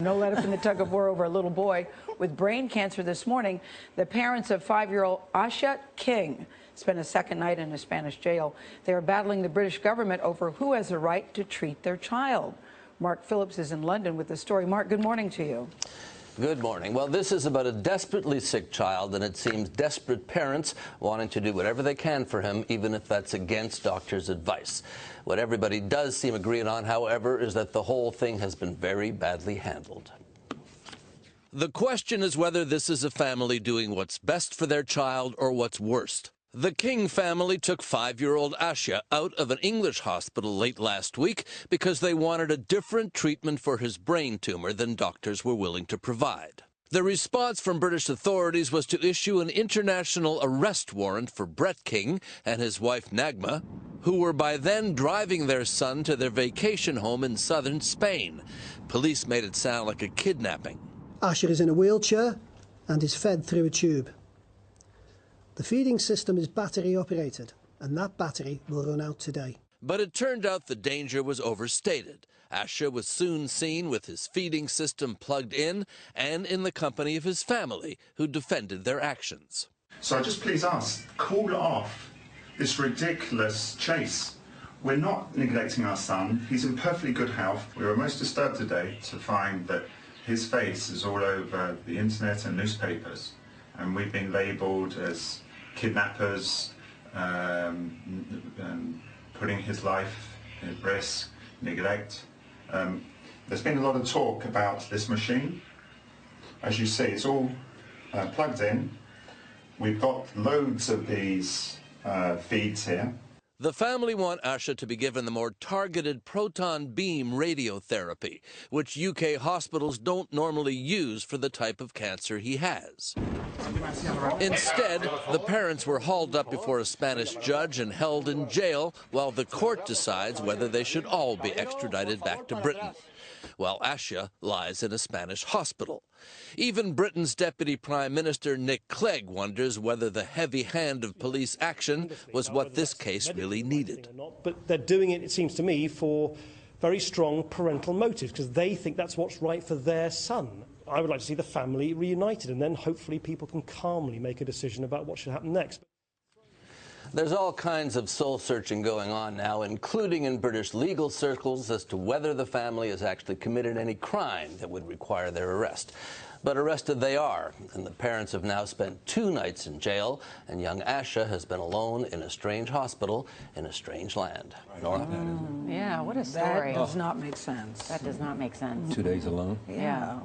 No let up in the tug of war over a little boy with brain cancer this morning. The parents of 5-year-old Asha King spent a second night in a Spanish jail. They are battling the British government over who has a right to treat their child. Mark Phillips is in London with the story. Mark, good morning to you. Good morning. Well, this is about a desperately sick child, and it seems desperate parents wanting to do whatever they can for him, even if that's against doctors' advice. What everybody does seem agreed on, however, is that the whole thing has been very badly handled. The question is whether this is a family doing what's best for their child or what's worst. The King family took 5-year-old Asha out of an English hospital late last week because they wanted a different treatment for his brain tumor than doctors were willing to provide. The response from British authorities was to issue an international arrest warrant for Brett King and his wife Nagma, who were by then driving their son to their vacation home in southern Spain. Police made it sound like a kidnapping. Asha is in a wheelchair and is fed through a tube. The feeding system is battery operated, and that battery will run out today. But it turned out the danger was overstated. Asha was soon seen with his feeding system plugged in and in the company of his family, who defended their actions. So I just please ask, call off this ridiculous chase. We're not neglecting our son. He's in perfectly good health. We were most disturbed today to find that his face is all over the internet and newspapers, and we've been labelled as kidnappers, putting his life at risk, neglect. There's been a lot of talk about this machine. As you see, it's all plugged in. We've got loads of these feeds here. The family want Asha to be given the more targeted proton beam radiotherapy, which UK hospitals don't normally use for the type of cancer he has. Instead, the parents were hauled up before a Spanish judge and held in jail while the court decides whether they should all be extradited back to Britain, while Asha lies in a Spanish hospital. Even Britain's Deputy Prime Minister Nick Clegg wonders whether the heavy hand of police action was what this case really needed. But they're doing it, it seems to me, for very strong parental motives, because they think that's what's right for their son. I would like to see the family reunited, and then hopefully people can calmly make a decision about what should happen next. There's all kinds of soul-searching going on now, including in British legal circles, as to whether the family has actually committed any crime that would require their arrest. But arrested they are, and the parents have now spent 2 nights in jail, and young Asha has been alone in a strange hospital in a strange land. Nora? Yeah, what a story. That does not make sense. That does not make sense. 2 days alone? Yeah.